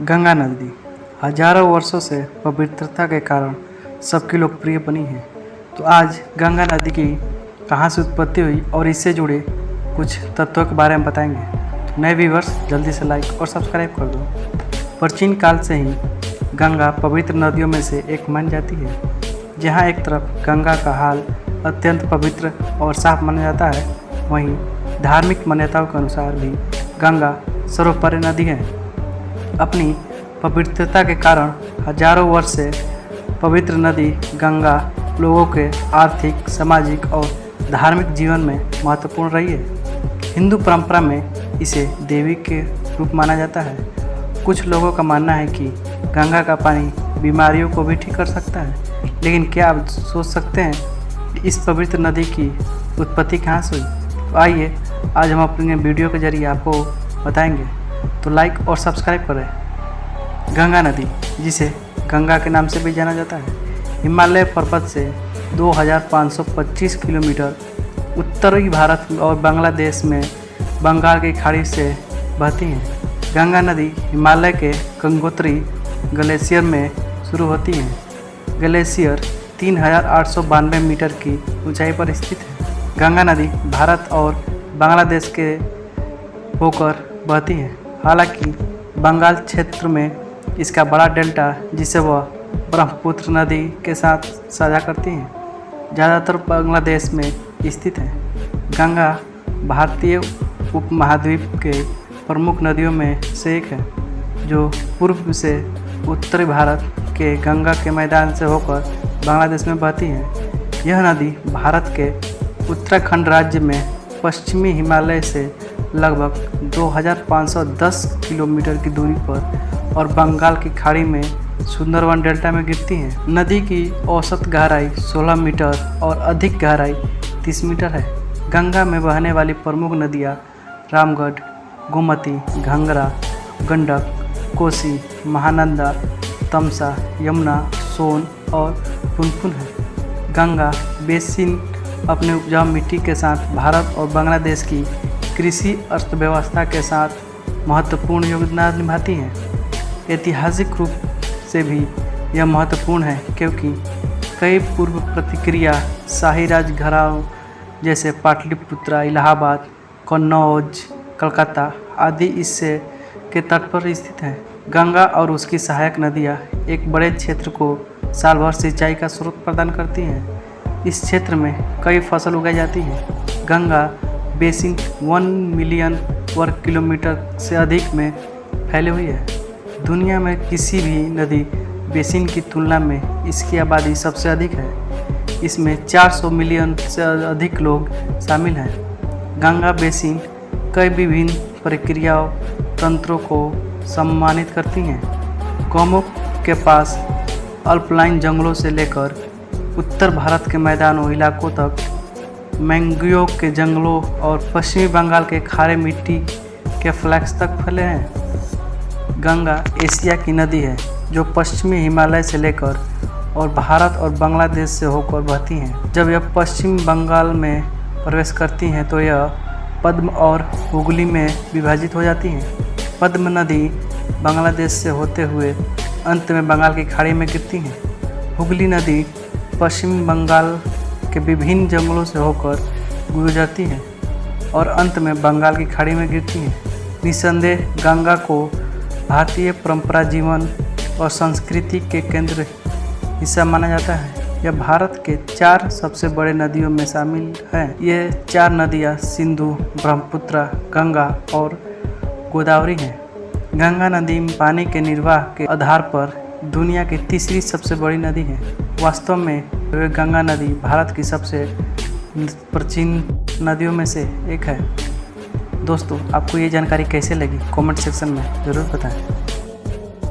गंगा नदी हजारों वर्षों से पवित्रता के कारण सबकी लोकप्रिय बनी है। तो आज गंगा नदी की कहाँ से उत्पत्ति हुई और इससे जुड़े कुछ तत्वों के बारे में बताएंगे। तो नए व्यूअर्स जल्दी से लाइक और सब्सक्राइब कर दो। प्राचीन काल से ही गंगा पवित्र नदियों में से एक मानी जाती है। जहाँ एक तरफ गंगा का हाल अत्यंत पवित्र और साफ माना जाता है, वहीं धार्मिक मान्यताओं के अनुसार भी गंगा सर्वोपरि नदी है। अपनी पवित्रता के कारण हजारों वर्ष से पवित्र नदी गंगा लोगों के आर्थिक, सामाजिक और धार्मिक जीवन में महत्वपूर्ण रही है। हिंदू परंपरा में इसे देवी के रूप माना जाता है। कुछ लोगों का मानना है कि गंगा का पानी बीमारियों को भी ठीक कर सकता है। लेकिन क्या आप सोच सकते हैं कि इस पवित्र नदी की उत्पत्ति कहाँ से हुई? तो आइए आज हम अपने वीडियो के जरिए आपको बताएंगे। तो लाइक और सब्सक्राइब करें। गंगा नदी, जिसे गंगा के नाम से भी जाना जाता है, हिमालय पर्वत से 2525 किलोमीटर उत्तरी भारत और बांग्लादेश में बंगाल की खाड़ी से बहती है। गंगा नदी हिमालय के गंगोत्री ग्लेशियर में शुरू होती है। ग्लेशियर 3892 मीटर की ऊंचाई पर स्थित है। गंगा नदी भारत और बांग्लादेश के होकर बहती है। हालांकि बंगाल क्षेत्र में इसका बड़ा डेल्टा, जिसे वह ब्रह्मपुत्र नदी के साथ साझा करती है, ज़्यादातर बांग्लादेश में स्थित है। गंगा भारतीय उपमहाद्वीप के प्रमुख नदियों में से एक है, जो पूर्व से उत्तरी भारत के गंगा के मैदान से होकर बांग्लादेश में बहती है। यह नदी भारत के उत्तराखंड राज्य में पश्चिमी हिमालय से लगभग 2510 किलोमीटर की दूरी पर और बंगाल की खाड़ी में सुंदरवन डेल्टा में गिरती है। नदी की औसत गहराई 16 मीटर और अधिक गहराई 30 मीटर है। गंगा में बहने वाली प्रमुख नदियाँ रामगढ़, गोमती, घंगरा, गंडक, कोसी, महानंदा, तमसा, यमुना, सोन और पुनपुन है। गंगा बेसिन अपने उपजाऊ मिट्टी के साथ भारत और बांग्लादेश की कृषि अर्थव्यवस्था के साथ महत्वपूर्ण योगदान निभाती है। ऐतिहासिक रूप से भी यह महत्वपूर्ण है, क्योंकि कई पूर्व प्रतिक्रिया शाही राजघरानों जैसे पाटलिपुत्रा, इलाहाबाद, कन्नौज, कलकत्ता आदि इससे के तट पर स्थित हैं। गंगा और उसकी सहायक नदियाँ एक बड़े क्षेत्र को साल भर सिंचाई का स्रोत प्रदान करती हैं। इस क्षेत्र में कई फसल उगाई जाती हैं। गंगा बेसिन 1 मिलियन वर्ग किलोमीटर से अधिक में फैली हुई है। दुनिया में किसी भी नदी बेसिन की तुलना में इसकी आबादी सबसे अधिक है। इसमें 400 मिलियन से अधिक लोग शामिल हैं। गंगा बेसिन कई विभिन्न प्रक्रियाओं तंत्रों को सम्मानित करती हैं। गौमुख के पास अल्पलाइन जंगलों से लेकर उत्तर भारत के मैदानों इलाकों तक, मैंग्रोव के जंगलों और पश्चिमी बंगाल के खारे मिट्टी के फ्लैक्स तक फैले हैं। गंगा एशिया की नदी है, जो पश्चिमी हिमालय से लेकर और भारत और बांग्लादेश से होकर बहती हैं। जब यह पश्चिम बंगाल में प्रवेश करती हैं तो यह पद्म और हुगली में विभाजित हो जाती हैं। पद्म नदी बांग्लादेश से होते हुए अंत में बंगाल की खाड़ी में गिरती हैं। हुगली नदी पश्चिम बंगाल के विभिन्न जंगलों से होकर गुजरती है और अंत में बंगाल की खाड़ी में गिरती है। निस्संदेह गंगा को भारतीय परंपरा, जीवन और संस्कृति के केंद्र हिस्सा माना जाता है। यह भारत के 4 सबसे बड़े नदियों में शामिल है। ये 4 नदियाँ सिंधु, ब्रह्मपुत्र, गंगा और गोदावरी हैं। गंगा नदी पानी के निर्वाह के आधार पर दुनिया की तीसरी सबसे बड़ी नदी है। वास्तव में गंगा नदी भारत की सबसे प्राचीन नदियों में से एक है। दोस्तों, आपको ये जानकारी कैसे लगी कमेंट सेक्शन में ज़रूर बताएं।